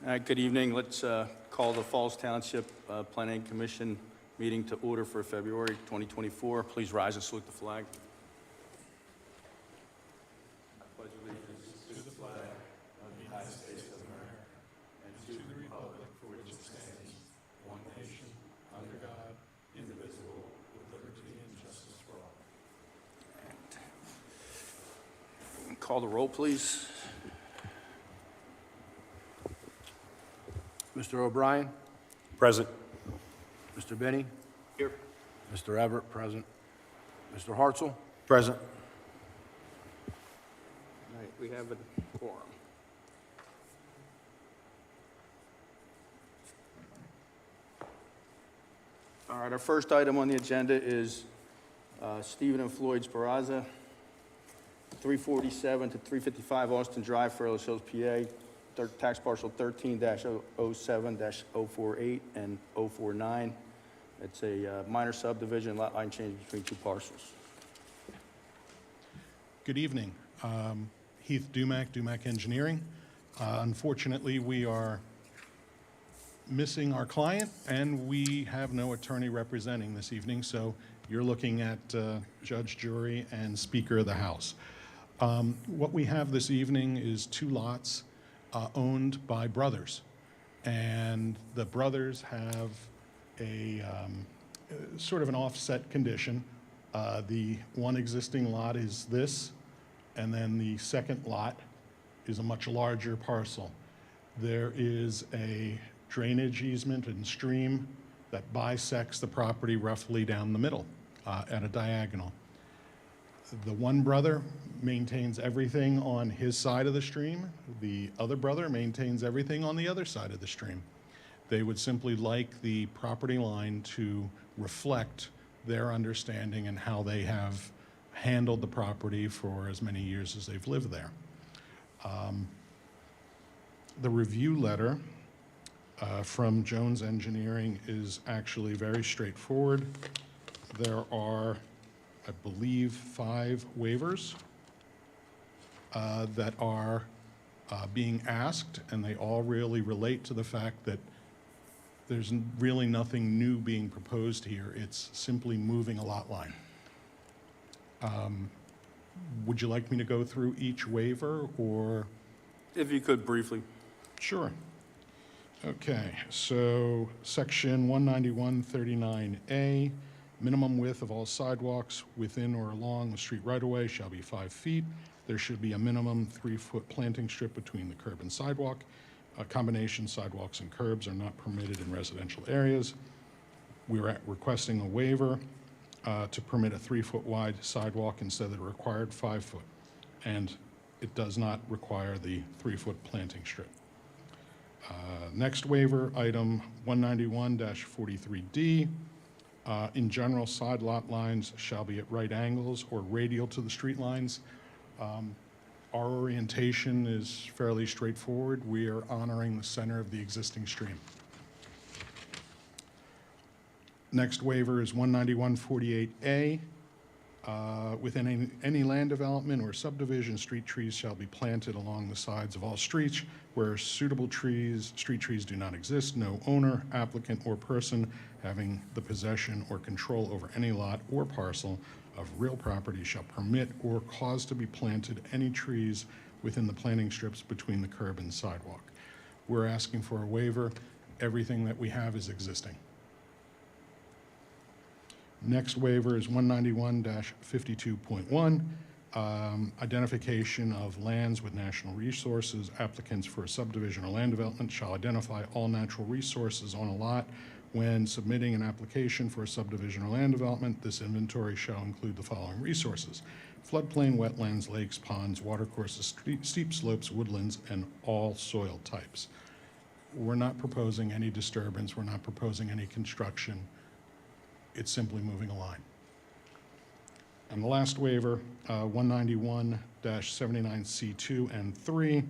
Good evening. Let's call the Falls Township Planning Commission meeting to order for February 2024. Please rise and salute the flag. I pledge allegiance to the flag of the United States of America and to the republic for which it stands, one nation, under God, indivisible, with liberty and justice for all. And call the roll, please. Mr. O'Brien? Present. Mr. Benny? Here. Mr. Everett, present. Mr. Hartzell? Present. All right, we have a quorum. All right, our first item on the agenda is Stephen and Floyd Speranza, 347 to 355 Austin Drive, Fairless Hills, PA, tax parcel 13-07-048 and 049. It's a minor subdivision, lot line change between two parcels. Good evening. Heath Dumack Engineering. Unfortunately, we are missing our client, and we have no attorney representing this evening, so you're looking at judge, jury, and Speaker of the House. What we have this evening is two lots owned by brothers, and the brothers have a sort of an offset condition. The one existing lot is this, and then the second lot is a much larger parcel. There is a drainage easement and stream that bisects the property roughly down the middle at a diagonal. The one brother maintains everything on his side of the stream. The other brother maintains everything on the other side of the stream. They would simply like the property line to reflect their understanding and how they have handled the property for as many years as they've lived there. The review letter from Jones Engineering is actually very straightforward. There are, I believe, 5 waivers that are being asked, and they all really relate to the fact that there's really nothing new being proposed here. It's simply moving a lot line. Would you like me to go through each waiver, or? If you could briefly. Sure. Okay, so section 19139A, minimum width of all sidewalks within or along the street right-of-way shall be 5 feet. There should be a minimum 3-foot planting strip between the curb and sidewalk. Combination sidewalks and curbs are not permitted in residential areas. We're requesting a waiver to permit a 3-foot wide sidewalk instead of the required 5-foot. And it does not require the 3-foot planting strip. Next waiver, item 191-43D. In general, side lot lines shall be at right angles or radial to the street lines. Our orientation is fairly straightforward. We are honoring the center of the existing stream. Next waiver is 191-48A. Within any land development or subdivision, street trees shall be planted along the sides of all streets. Where suitable street trees do not exist, no owner, applicant, or person having the possession or control over any lot or parcel of real property shall permit or cause to be planted any trees within the planting strips between the curb and sidewalk. We're asking for a waiver. Everything that we have is existing. Next waiver is 191-52.1, identification of lands with national resources. Applicants for a subdivision or land development shall identify all natural resources on a lot. When submitting an application for a subdivision or land development, this inventory shall include the following resources: floodplain, wetlands, lakes, ponds, watercourses, steep slopes, woodlands, and all soil types. We're not proposing any disturbance. We're not proposing any construction. It's simply moving a line. And the last waiver, 191-79C2 and 3,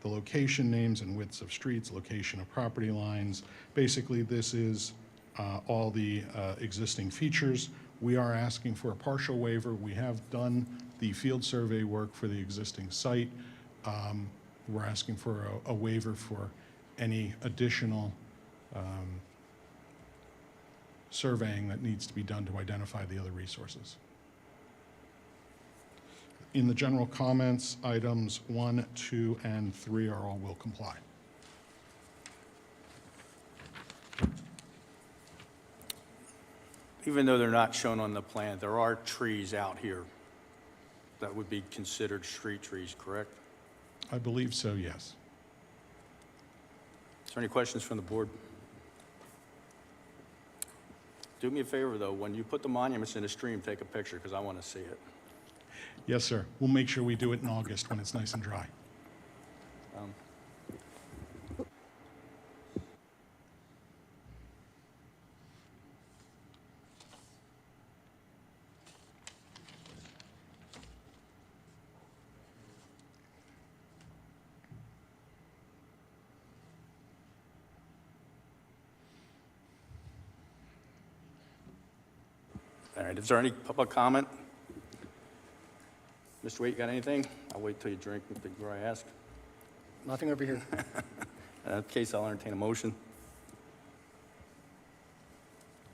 the location, names, and widths of streets, location of property lines. Basically, this is all the existing features. We are asking for a partial waiver. We have done the field survey work for the existing site. We're asking for a waiver for any additional surveying that needs to be done to identify the other resources. In the general comments, items 1, 2, and 3 are all will comply. Even though they're not shown on the plan, there are trees out here that would be considered street trees, correct? I believe so, yes. Is there any questions from the board? Do me a favor, though, when you put the monuments in the stream, take a picture, because I want to see it. Yes, sir. We'll make sure we do it in August when it's nice and dry. All right, is there any public comment? Mr. Waite, you got anything? I'll wait till you drink before I ask. Nothing over here. In that case, I'll entertain a motion.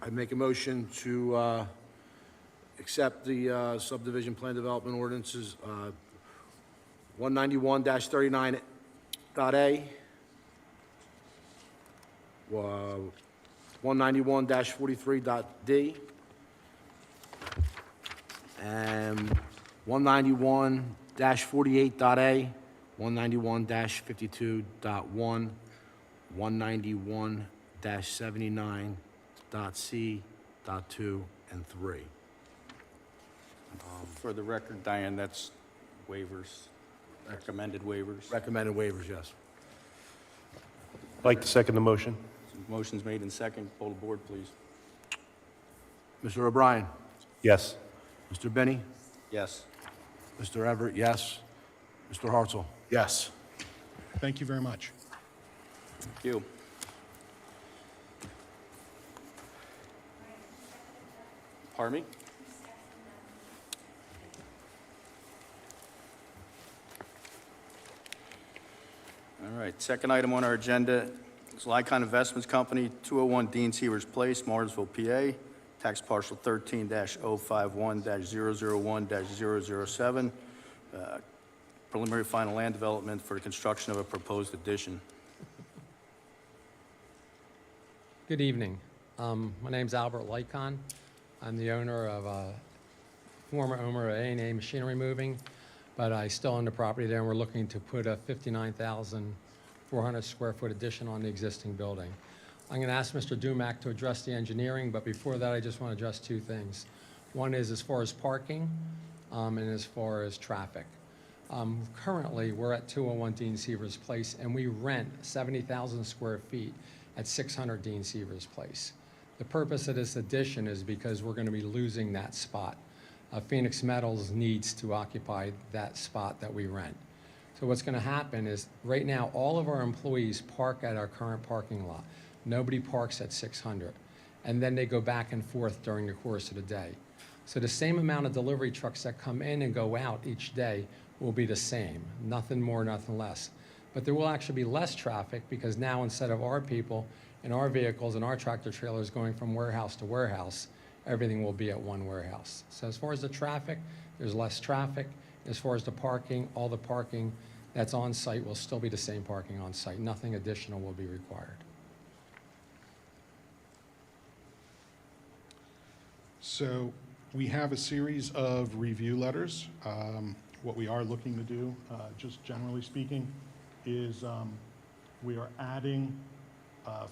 I make a motion to accept the subdivision plan development ordinances 191-39.a, 191-43.d, and 191-48.a, 191-52.1, 191-79.c.2 and 3. For the record, Diane, that's waivers, recommended waivers. Recommended waivers, yes. I'd like to second the motion. Motion's made in second. Poll the board, please. Mr. O'Brien? Yes. Mr. Benny? Yes. Mr. Everett, yes. Mr. Hartzell? Yes. Thank you very much. Thank you. Pardon me? All right, second item on our agenda is Lykon Investments Company, 201 Dean Sievers Place, Morrisville, PA, tax parcel 13-051-001-007, preliminary final land development for the construction of a proposed addition. Good evening. My name's Albert Lykon. I'm the owner of former owner of A&A Machinery Moving, but I still own the property there, and we're looking to put a 59,400 square foot addition on the existing building. I'm going to ask Mr. Dumack to address the engineering, but before that, I just want to address two things. One is as far as parking and as far as traffic. Currently, we're at 201 Dean Sievers Place, and we rent 70,000 square feet at 600 Dean Sievers Place. The purpose of this addition is because we're going to be losing that spot. Phoenix Metals needs to occupy that spot that we rent. So what's going to happen is, right now, all of our employees park at our current parking lot. Nobody parks at 600. And then they go back and forth during the course of the day. So the same amount of delivery trucks that come in and go out each day will be the same. Nothing more, nothing less. But there will actually be less traffic, because now, instead of our people and our vehicles and our tractor trailers going from warehouse to warehouse, everything will be at one warehouse. So as far as the traffic, there's less traffic. As far as the parking, all the parking that's on site will still be the same parking on site. Nothing additional will be required. So we have a series of review letters. What we are looking to do, just generally speaking, is we are adding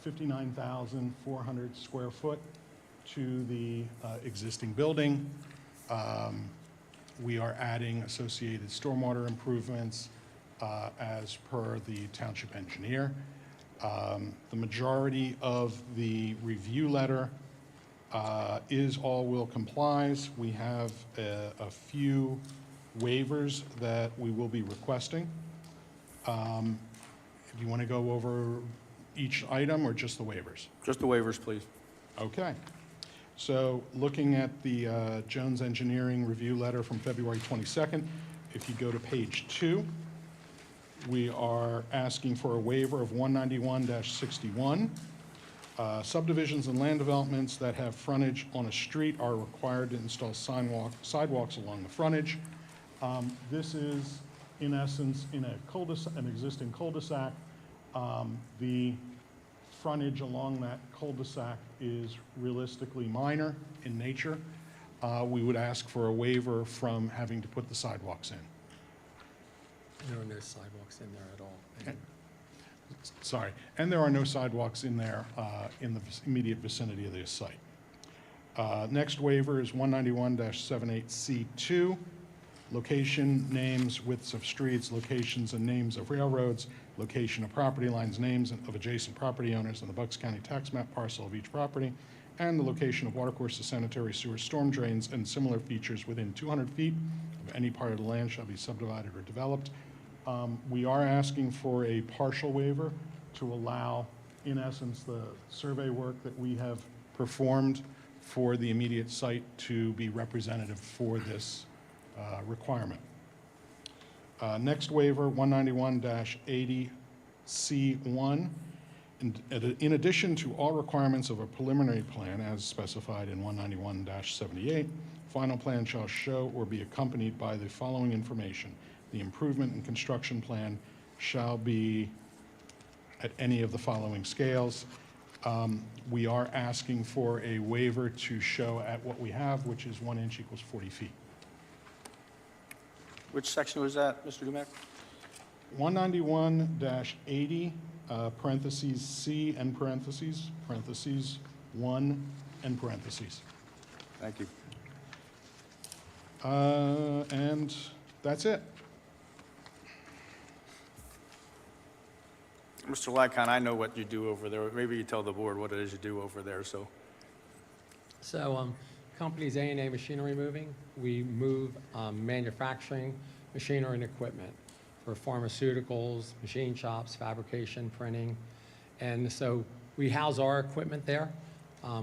59,400 square foot to the existing building. We are adding associated stormwater improvements as per the township engineer. The majority of the review letter is all will complies. We have a few waivers that we will be requesting. Do you want to go over each item or just the waivers? Just the waivers, please. Okay. So looking at the Jones Engineering review letter from February 22nd, if you go to page 2, We are asking for a waiver of 191-61. Subdivisions and land developments that have frontage on a street are required to install sidewalks along the frontage. This is, in essence, in a cul-de-sac, an existing cul-de-sac. The frontage along that cul-de-sac is realistically minor in nature. We would ask for a waiver from having to put the sidewalks in. There are no sidewalks in there at all. Sorry, and there are no sidewalks in there in the immediate vicinity of this site. Next waiver is 191-78C2, location, names, widths of streets, locations and names of railroads, location of property lines, names of adjacent property owners and the Bucks County tax map parcel of each property, and the location of watercourses, sanitary sewer, storm drains, and similar features within 200 feet of any part of the land shall be subdivided or developed. We are asking for a partial waiver to allow, in essence, the survey work that we have performed for the immediate site to be representative for this requirement. Next waiver, 191-80C1. In addition to all requirements of a preliminary plan as specified in 191-78, final plan shall show or be accompanied by the following information. The improvement and construction plan shall be at any of the following scales. We are asking for a waiver to show at what we have, which is 1 inch equals 40 feet. Which section was that, Mr. Dumack? 191-80, parentheses C, end parentheses, parentheses 1, end parentheses. Thank you. And that's it. Mr. Lykon, I know what you do over there. Maybe you tell the board what it is you do over there, so. So, company's A&A Machinery Moving. We move manufacturing machinery and equipment for pharmaceuticals, machine shops, fabrication, printing. And so we house our equipment there.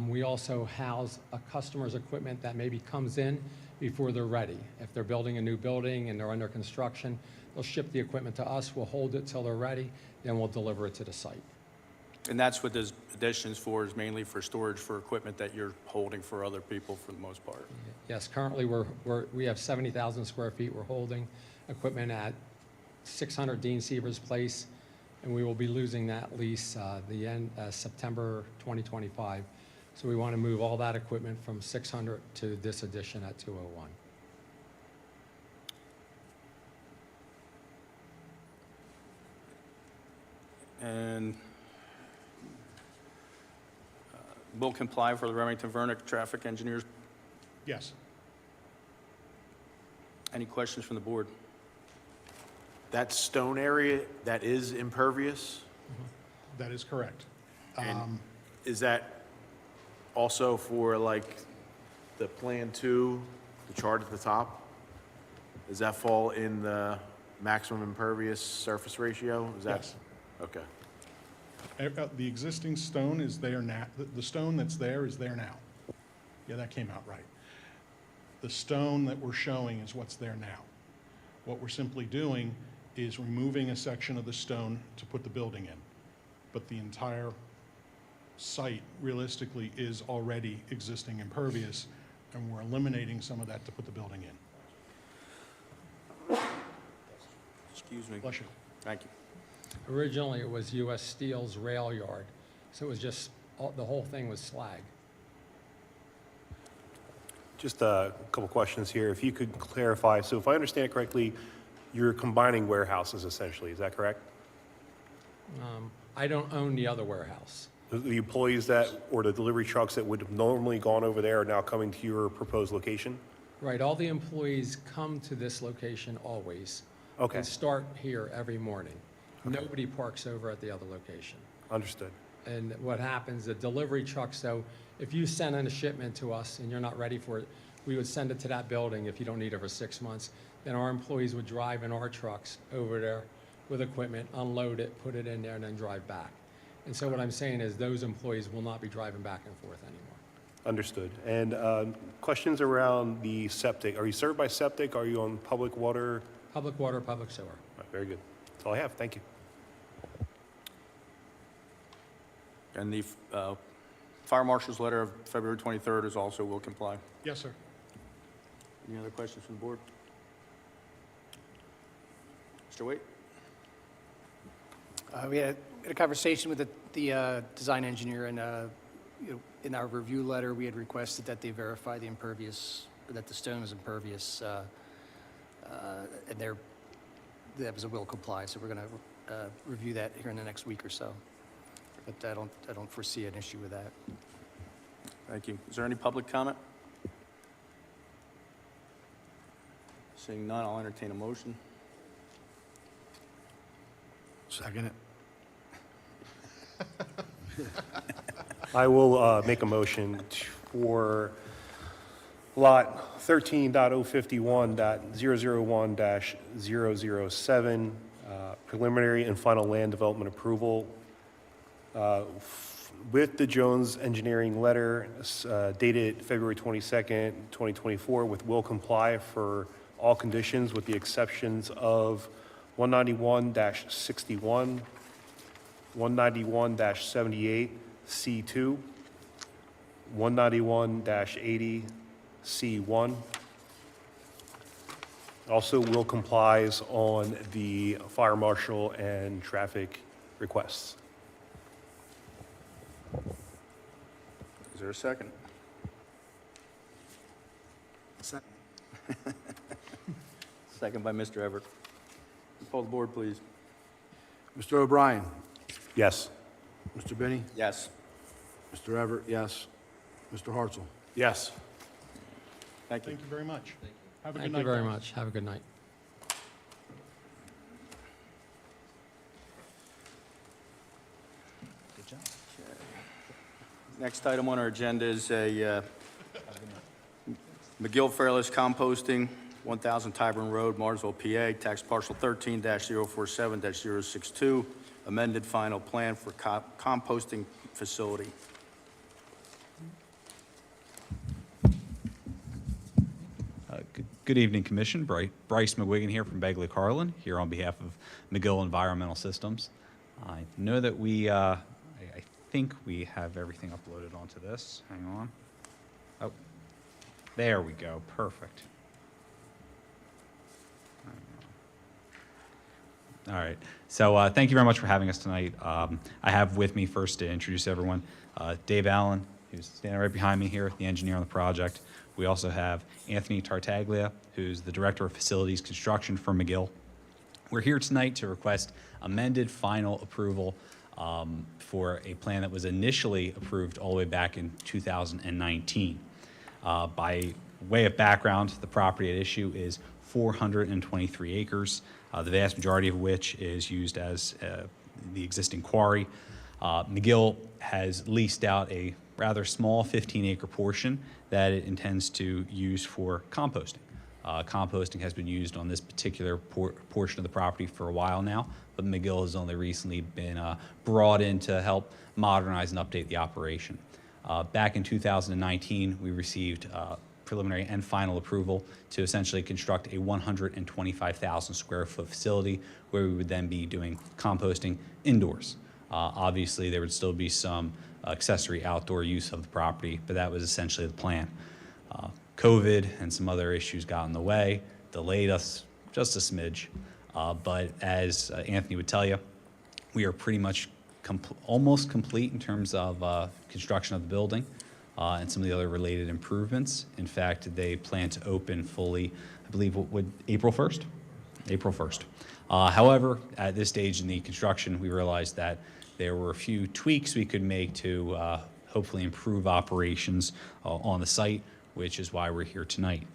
We also house a customer's equipment that maybe comes in before they're ready. If they're building a new building and they're under construction, they'll ship the equipment to us, we'll hold it till they're ready, then we'll deliver it to the site. And that's what this addition's for, is mainly for storage for equipment that you're holding for other people for the most part. Yes, currently we have 70,000 square feet. We're holding equipment at 600 Dean Sievers Place, and we will be losing that lease the end September 2025. So we want to move all that equipment from 600 to this addition at 201. And will comply for the Remington-Vernick traffic engineers. Yes. Any questions from the board? That stone area, that is impervious? That is correct. And is that also for like the Plan 2, the chart at the top? Does that fall in the maximum impervious surface ratio? Is that? Yes. Okay. The existing stone is there now. The stone that's there is there now. Yeah, that came out right. The stone that we're showing is what's there now. What we're simply doing is removing a section of the stone to put the building in. But the entire site realistically is already existing impervious, and we're eliminating some of that to put the building in. Excuse me. Bless you. Thank you. Originally, it was U.S. Steel's rail yard, so it was just, the whole thing was slag. Just a couple questions here. If you could clarify, so if I understand correctly, you're combining warehouses essentially, is that correct? I don't own the other warehouse. The employees that, or the delivery trucks that would have normally gone over there are now coming to your proposed location? Right, all the employees come to this location always. Okay. And start here every morning. Nobody parks over at the other location. Understood. And what happens, the delivery trucks, so if you send in a shipment to us and you're not ready for it, we would send it to that building if you don't need it for 6 months. Then our employees would drive in our trucks over there with equipment, unload it, put it in there, and then drive back. And so what I'm saying is those employees will not be driving back and forth anymore. Understood. And questions around the septic. Are you served by septic? Are you on public water? Public water, public sewer. Very good. That's all I have. Thank you. And the fire marshal's letter of February 23rd is also will comply. Yes, sir. Any other questions from the board? Mr. Waite? We had a conversation with the design engineer, and in our review letter, we had requested that they verify the impervious, that the stone is impervious, and that was a will comply, so we're going to review that here in the next week or so. But I don't foresee an issue with that. Thank you. Is there any public comment? Seeing none, I'll entertain a motion. Second it. I will make a motion for lot 13.051.001-007, preliminary and final land development approval with the Jones Engineering letter dated February 22nd, 2024, with will comply for all conditions with the exceptions of 191-61, 191-78, C2, 191-80, C1. Also will complies on the fire marshal and traffic requests. Is there a second? Second. Second by Mr. Everett. Poll the board, please. Mr. O'Brien? Yes. Mr. Benny? Yes. Mr. Everett, yes. Mr. Hartzell? Yes. Thank you. Thank you very much. Have a good Thank night. you very guys. much. Have a good night. Next item on our agenda is a McGill Fairless Composting, 1000 Tyburn Road, Morrisville, PA, tax parcel 13-047-062, amended final plan for composting facility. Good evening, Commission. Bryce McGuigan here from Begley Carlin, here on behalf of McGill Environmental Systems. I know that I think we have everything uploaded onto this. Hang on. Oh, there we go. Perfect. All right. So thank you very much for having us tonight. I have with me first to introduce everyone, Dave Allen, who's standing right behind me here, the engineer on the project. We also have Anthony Tartaglia, who's the Director of Facilities Construction for McGill. We're here tonight to request amended final approval for a plan that was initially approved all the way back in 2019. By way of background, the property at issue is 423 acres, the vast majority of which is used as the existing quarry. McGill has leased out a rather small 15-acre portion that it intends to use for composting. Composting has been used on this particular portion of the property for a while now, but McGill has only recently been brought in to help modernize and update the operation. Back in 2019, we received preliminary and final approval to essentially construct a 125,000 square foot facility where we would then be doing composting indoors. Obviously, there would still be some accessory outdoor use of the property, but that was essentially the plan. COVID and some other issues got in the way, delayed us just a smidge, but as Anthony would tell you, we are pretty much almost complete in terms of construction of the building and some of the other related improvements. In fact, they plan to open fully, I believe, April 1st? April 1st. However, at this stage in the construction, we realized that there were a few tweaks we could make to hopefully improve operations on the site, which is why we're here tonight.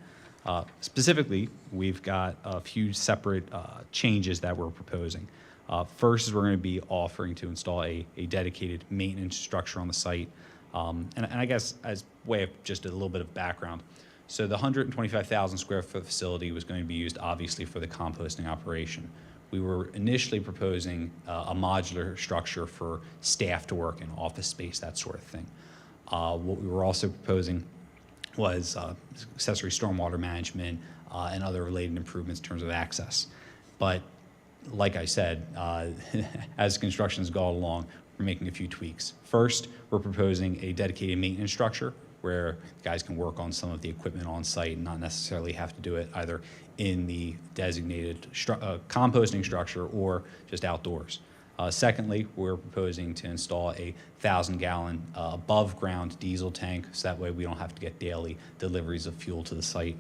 Specifically, we've got a few separate changes that we're proposing. First is we're going to be offering to install a dedicated maintenance structure on the site. And I guess as way of just a little bit of background, so the 125,000 square foot facility was going to be used obviously for the composting operation. We were initially proposing a modular structure for staff to work in, office space, that sort of thing. What we were also proposing was accessory stormwater management and other related improvements in terms of access. But like I said, as construction's gone along, we're making a few tweaks. First, we're proposing a dedicated maintenance structure where guys can work on some of the equipment on site and not necessarily have to do it either in the designated composting structure or just outdoors. Secondly, we're proposing to install a 1,000-gallon above-ground diesel tank, so that way we don't have to get daily deliveries of fuel to the site.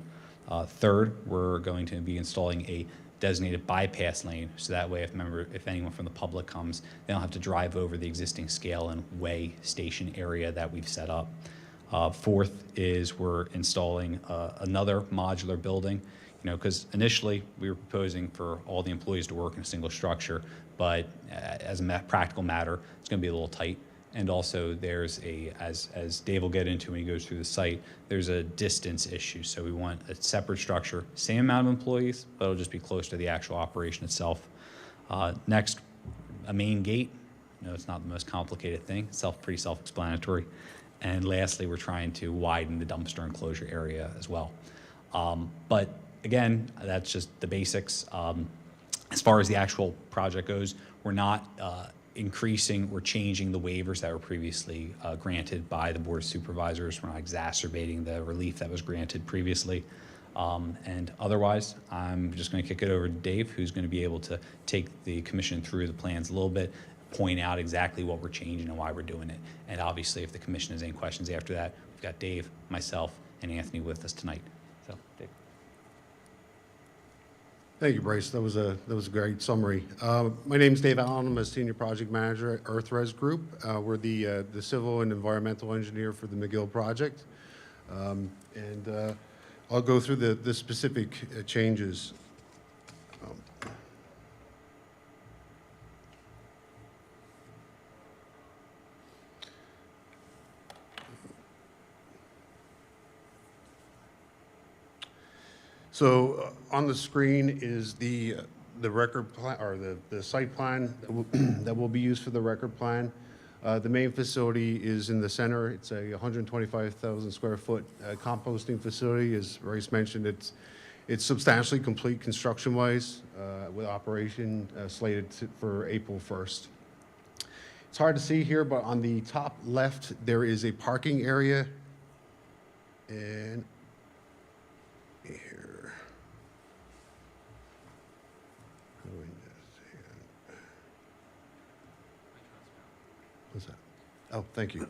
Third, we're going to be installing a designated bypass lane, so that way if anyone from the public comes, they don't have to drive over the existing scale and weigh station area that we've set up. Fourth is we're installing another modular building, because initially we were proposing for all the employees to work in a single structure, but as a practical matter, it's going to be a little tight. And also there's as Dave will get into when he goes through the site, there's a distance issue. So we want a separate structure, same amount of employees, but it'll just be close to the actual operation itself. Next, a main gate. It's not the most complicated thing. It's pretty self-explanatory. And lastly, we're trying to widen the dumpster enclosure area as well. But again, that's just the basics. As far as the actual project goes, we're not increasing or changing the waivers that were previously granted by the Board of Supervisors. We're not exacerbating the relief that was granted previously. And otherwise, I'm just going to kick it over to Dave, who's going to be able to take the commission through the plans a little bit, point out exactly what we're changing and why we're doing it. And obviously, if the commission has any questions after that, we've got Dave, myself, and Anthony with us tonight. So, Dave. Thank you, Bryce. That was a great summary. My name is Dave Allen. I'm a senior project manager at EarthRes Group. We're the civil and environmental engineer for the McGill project. And I'll go through the specific changes. So on the screen is the record plan, or the site plan that will be used for the record plan. The main facility is in the center. It's a 125,000 square foot composting facility. As Bryce mentioned, it's substantially complete construction-wise, with operation slated for April 1st. It's hard to see here, but on the top left, there is a parking area. And here. What's that? Oh, thank you.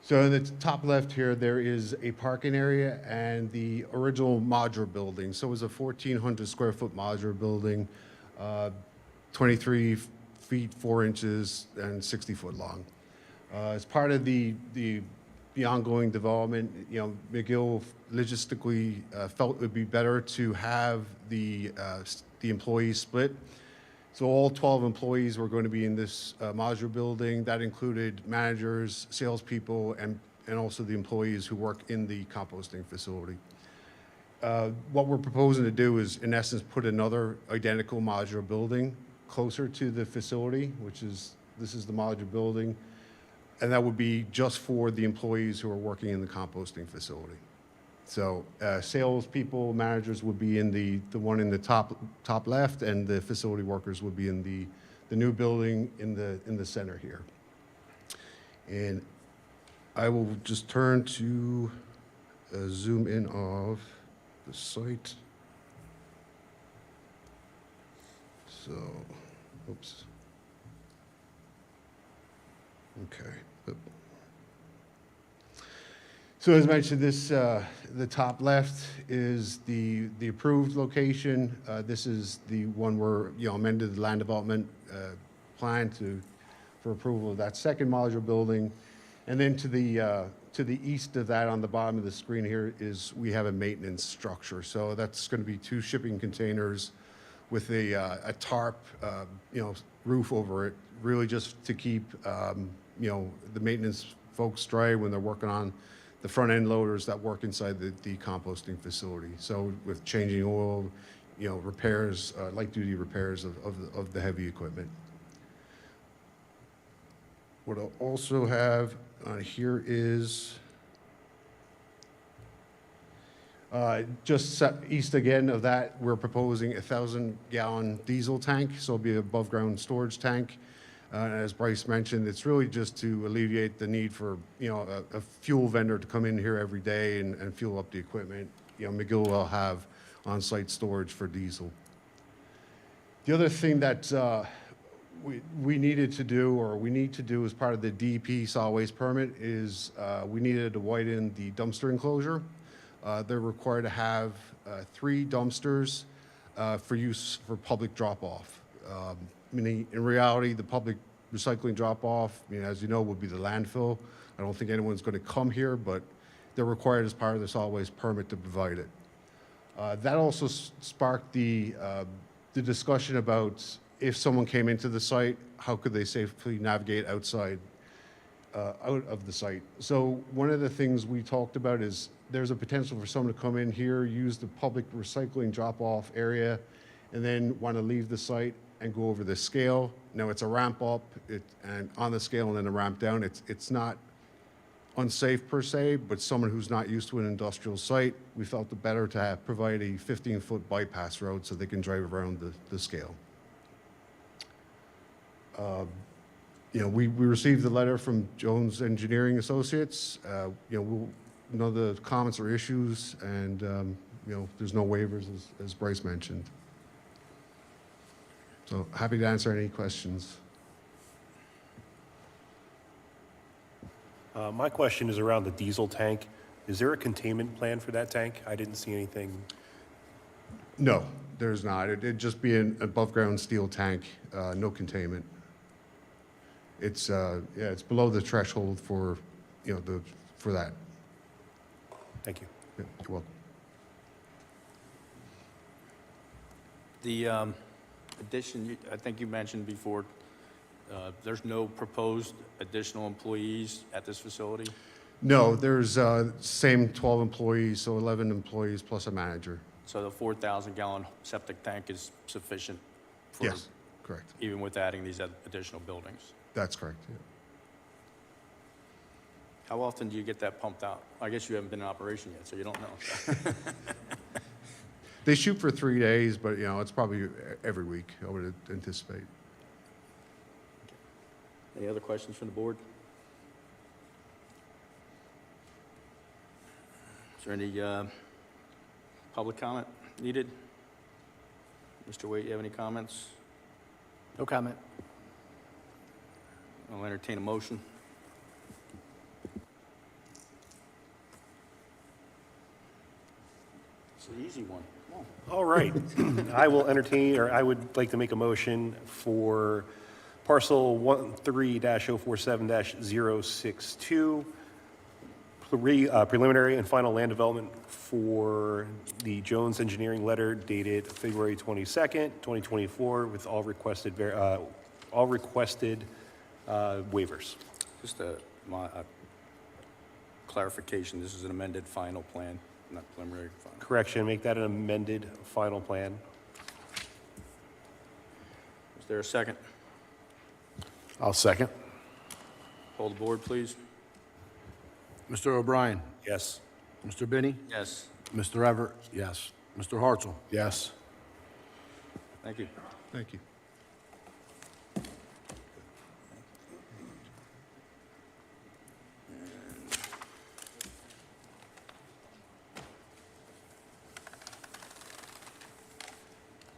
So in the top left here, there is a parking area and the original modular building. So it was a 1,400 square foot modular building, 23 feet, 4 inches, and 60 foot long. As part of the ongoing development, McGill logistically felt it would be better to have the employees split. So all 12 employees were going to be in this modular building. That included managers, salespeople, and also the employees who work in the composting facility. What we're proposing to do is, in essence, put another identical modular building closer to the facility, this is the modular building, and that would be just for the employees who are working in the composting facility. So salespeople, managers would be in the one in the top left, and the facility workers would be in the new building in the center here. And I will just turn to zoom in of the site. So, oops. Okay. So as mentioned, the top left is the approved location. This is the one where amended the land development plan for approval of that second modular building, and then to the east of that, on the bottom of the screen here, is we have a maintenance structure. So that's going to be 2 shipping containers with a tarp, roof over it, really just to keep the maintenance folks dry when they're working on the front end loaders that work inside the composting facility. So with changing oil, repairs, light duty repairs of the heavy equipment. What I'll also have on here is Just east again of that, we're proposing a 1,000-gallon diesel tank, so it'll be an above-ground storage tank. As Bryce mentioned, it's really just to alleviate the need for, a fuel vendor to come in here every day and fuel up the equipment. McGill will have on-site storage for diesel. The other thing that we needed to do, or we need to do as part of the DEP solid waste permit, is we needed to widen the dumpster enclosure. They're required to have 3 dumpsters for use for public drop-off. In reality, the public recycling drop-off, as you know, would be the landfill. I don't think anyone's going to come here, but they're required as part of the solid waste permit to provide it. That also sparked the discussion about if someone came into the site, how could they safely navigate out of the site. So one of the things we talked about is there's a potential for someone to come in here, use the public recycling drop-off area, and then want to leave the site and go over the scale. Now, it's a ramp up and on the scale and then a ramp down. It's not unsafe per se, but someone who's not used to an industrial site, we felt it better to provide a 15-foot bypass road so they can drive around the scale. We received the letter from Jones Engineering Associates. None of the comments or issues, and there's no waivers, as Bryce mentioned. So happy to answer any questions. My question is around the diesel tank. Is there a containment plan for that tank? I didn't see anything. No, there's not. It'd just be an above-ground steel tank, no containment. It's below the threshold for for that. Thank you. Yeah, you're welcome. The addition, I think you mentioned before, there's no proposed additional employees at this facility? No, there's same 12 employees, so 11 employees plus a manager. So the 4,000-gallon septic tank is sufficient for, Yes, correct. even with adding these additional buildings? That's correct. Yeah. How often do you get that pumped out? I guess you haven't been in operation yet, so you don't know. They shoot for 3 days, but it's probably every week, I would anticipate. Any other questions from the board? Is there any public comment needed? Mr. Waite, you have any comments? No comment. I'll entertain a motion. It's an easy one. Come on. All right. I would like to make a motion for parcel 13-047-062, preliminary and final land development for the Jones Engineering letter dated February 22nd, 2024, with all requested waivers. Just a clarification, this is an amended final plan, not preliminary final. Correction, make that an amended final plan. Is there a second? I'll second. Hold the board, please. Mr. O'Brien? Yes. Mr. Binney? Yes. Mr. Everett? Yes. Mr. Hartzell? Yes. Thank you. Thank you.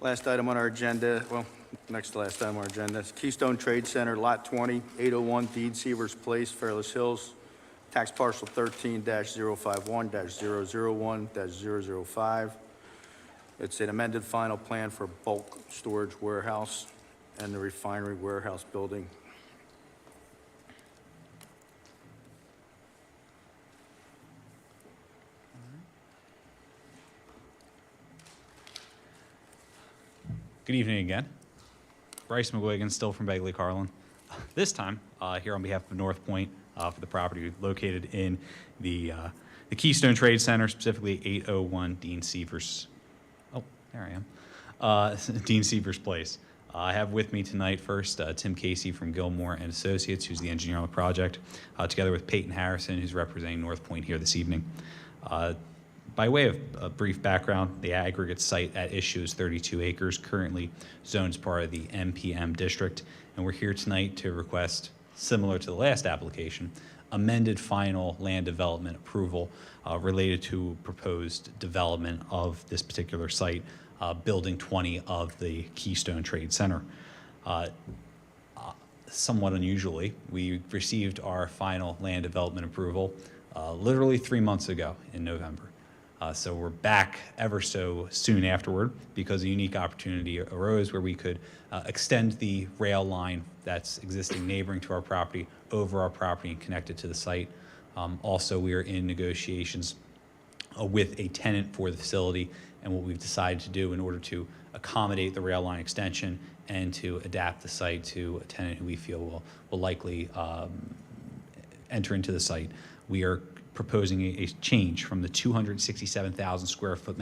Last item on our agenda, well, next to last item on our agenda, is Keystone Trade Center, Lot 20, 801 Dean Sievers Place, Fairless Hills, tax parcel 13-051-001-005. It's an amended final plan for bulk storage warehouse and the refinery warehouse building. Good evening again. Bryce McGuigan, still from Begley Carlin. This time, here on behalf of North Point for the property located in the Keystone Trade Center, specifically 801 Dean Sievers. Oh, there I am. Dean Sievers Place. I have with me tonight first Tim Casey from Gilmore and Associates, who's the engineer on the project, together with Peyton Harrison, who's representing North Point here this evening. By way of a brief background, the aggregate site at issue is 32 acres, currently zoned as part of the MPM district, and we're here tonight to request, similar to the last application, amended final land development approval related to proposed development of this particular site, Building 20 of the Keystone Trade Center. Somewhat unusually, we received our final land development approval literally 3 months ago in November. So we're back ever so soon afterward because a unique opportunity arose where we could extend the rail line that's existing neighboring to our property over our property and connect it to the site. Also, we are in negotiations with a tenant for the facility, and what we've decided to do in order to accommodate the rail line extension and to adapt the site to a tenant who we feel will likely enter into the site, we are proposing a change from the 267,000 square foot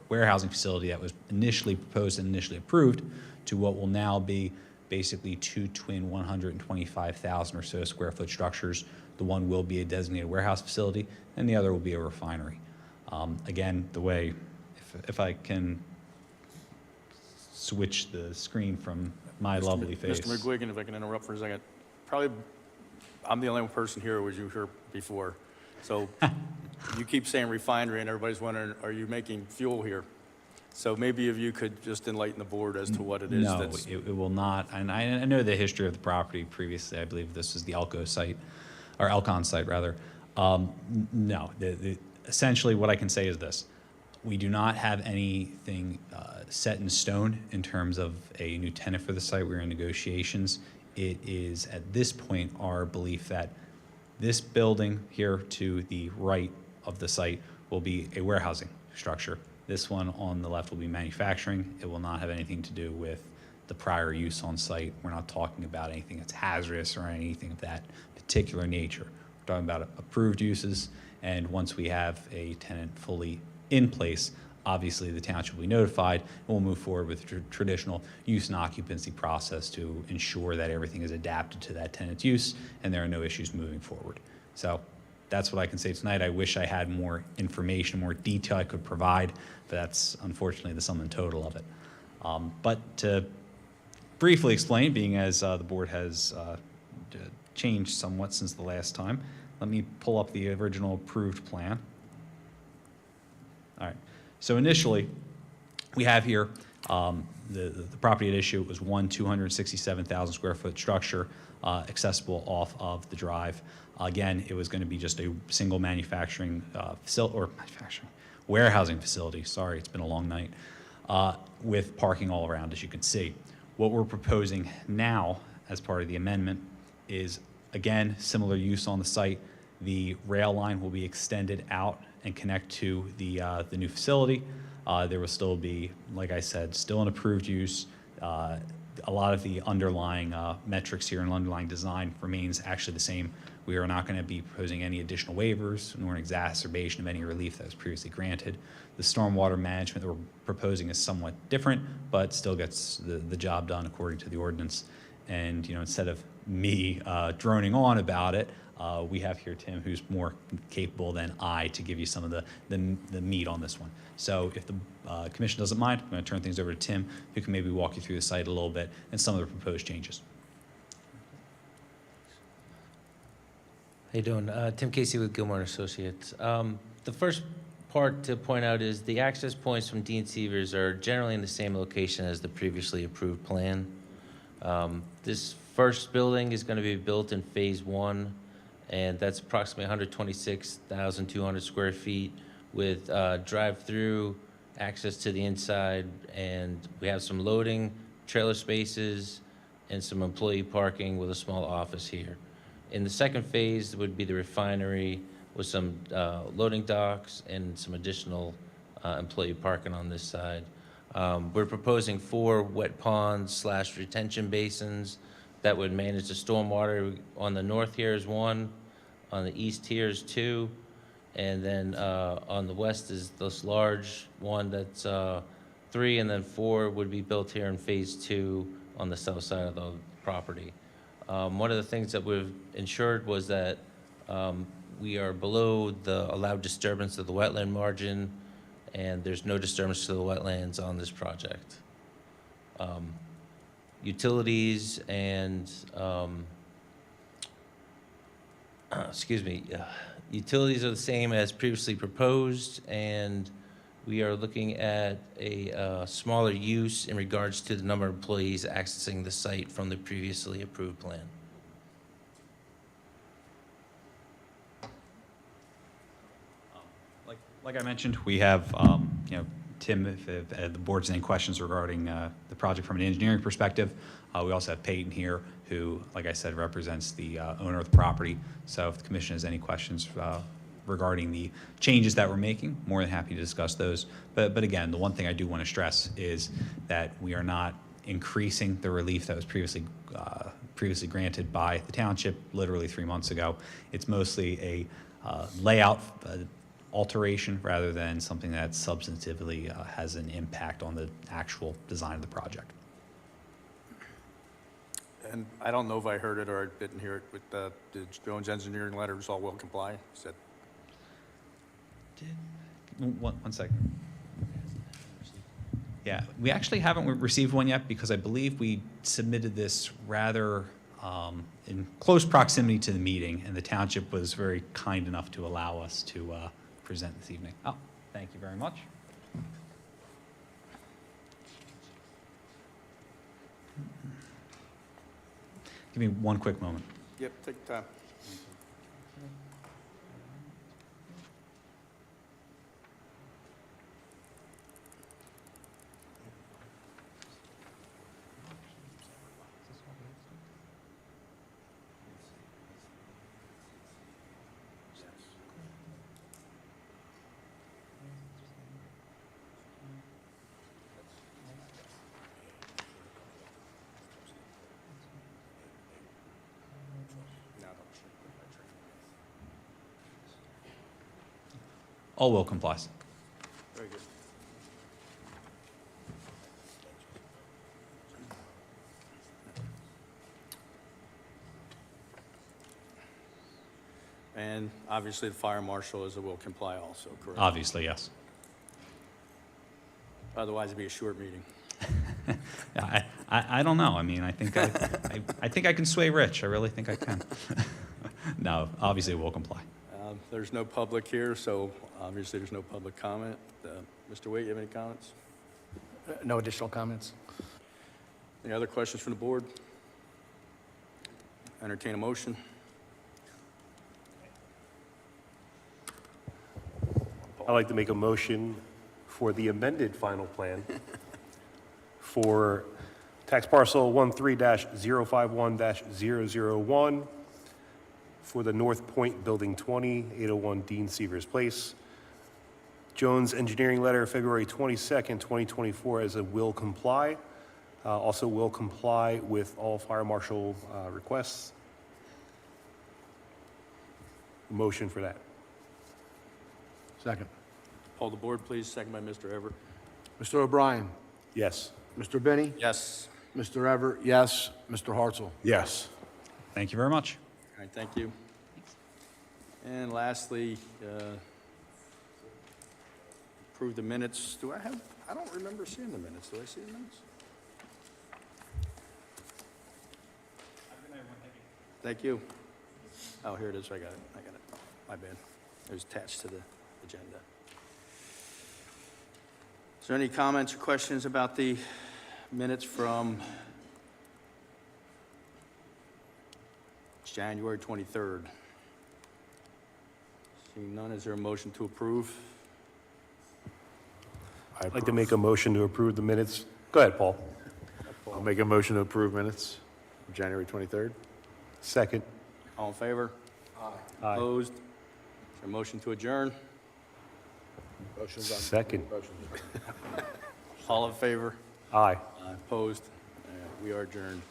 warehousing facility that was initially proposed and initially approved to what will now be basically two twin 125,000 or so square foot structures. The one will be a designated warehouse facility and the other will be a refinery. Again, the way, if I can switch the screen from my lovely face. Mr. McGuigan, if I can interrupt for a second. Probably, I'm the only person here who was here before. So you keep saying refinery and everybody's wondering, are you making fuel here? So maybe if you could just enlighten the board as to what it is. No, it will not. And I know the history of the property previously. I believe this is the Elko site, or Lykon site rather. No, essentially what I can say is this. We do not have anything set in stone in terms of a new tenant for the site. We're in negotiations. It is at this point our belief that this building here to the right of the site will be a warehousing structure. This one on the left will be manufacturing. It will not have anything to do with the prior use on site. We're not talking about anything that's hazardous or anything of that particular nature. We're talking about approved uses, and once we have a tenant fully in place, obviously the township will be notified, and we'll move forward with the traditional use and occupancy process to ensure that everything is adapted to that tenant's use and there are no issues moving forward. So that's what I can say tonight. I wish I had more information, more detail I could provide, but that's unfortunately the sum and total of it. But to briefly explain, being as the board has changed somewhat since the last time, let me pull up the original approved plan. All right. So initially, we have here the property at issue. It was one 267,000 square foot structure accessible off of the drive. Again, it was going to be just a single manufacturing warehousing facility. Sorry, it's been a long night. With parking all around, as you can see. What we're proposing now, as part of the amendment, is again similar use on the site. The rail line will be extended out and connect to the new facility. There will still be, like I said, still an approved use. A lot of the underlying metrics here and underlying design remains actually the same. We are not going to be proposing any additional waivers nor an exacerbation of any relief that was previously granted. The stormwater management that we're proposing is somewhat different, but still gets the job done according to the ordinance. And instead of me droning on about it, we have here Tim, who's more capable than I to give you some of the meat on this one. So if the commission doesn't mind, I'm going to turn things over to Tim, who can maybe walk you through the site a little bit and some of the proposed changes. How you doing? Tim Casey with Gilmore Associates. The first part to point out is the access points from Dean Sievers are generally in the same location as the previously approved plan. This first building is going to be built in phase 1, and that's approximately 126,200 square feet with drive-through access to the inside, and we have some loading trailer spaces and some employee parking with a small office here. In the second phase would be the refinery with some loading docks and some additional employee parking on this side. We're proposing 4 wet ponds / retention basins that would manage the stormwater. On the north here is 1, on the east here is 2, and then on the west is this large one that's 3, and then 4 would be built here in phase 2 on the south side of the property. One of the things that we've ensured was that we are below the allowed disturbance of the wetland margin, and there's no disturbance to the wetlands on this project. Utilities and, utilities are the same as previously proposed, and we are looking at a smaller use in regards to the number of employees accessing the site from the previously approved plan. Like I mentioned, we have, Tim, if the board's any questions regarding the project from an engineering perspective. We also have Peyton here, who, like I said, represents the owner of the property. So if the commission has any questions regarding the changes that we're making, more than happy to discuss those. But again, the one thing I do want to stress is that we are not increasing the relief that was previously granted by the township literally 3 months ago. It's mostly a layout alteration rather than something that substantively has an impact on the actual design of the project. And I don't know if I heard it or I didn't hear it, but the Jones engineering letter is all will comply. Is that One second. Yeah, we actually haven't received one yet because I believe we submitted this rather in close proximity to the meeting, and the township was very kind enough to allow us to present this evening. Oh, thank you very much. Give me one quick moment. Yep, take your time. All will comply. Very good. And obviously, the fire marshal is a will comply also, correct? Obviously, yes. Otherwise, it'd be a short meeting. I don't know. I mean, I think I think I can sway Rich. I really think I can. No, obviously, it will comply. There's no public here, so obviously there's no public comment. Mr. Waite, you have any comments? No additional comments? Any other questions from the board? Entertain a motion. I'd like to make a motion for the amended final plan for tax parcel 13-051-001 for the North Point Building 20, 801 Dean Sievers Place. Jones Engineering Letter, February 22nd, 2024, as a will comply. Also will comply with all fire marshal requests. Motion for that. Second. Poll the board, please. Second by Mr. Everett. Mr. O'Brien. Yes. Mr. Benny. Yes. Mr. Everett, yes. Mr. Hartzell. Yes. Thank you very much. All right, thank you. And lastly, approve the minutes. I don't remember seeing the minutes. Do I see the minutes? Thank you. Oh, here it is. I got it. My bad. It was attached to the agenda. Is there any comments or questions about the minutes from January 23rd? Seeing none, is there a motion to approve? I'd like to make a motion to approve the minutes. Go ahead, Paul. I'll make a motion to approve minutes of January 23rd. Second. All in favor? Aye. Opposed? Is there a motion to adjourn? Second. All in favor? Aye. Opposed? We are adjourned.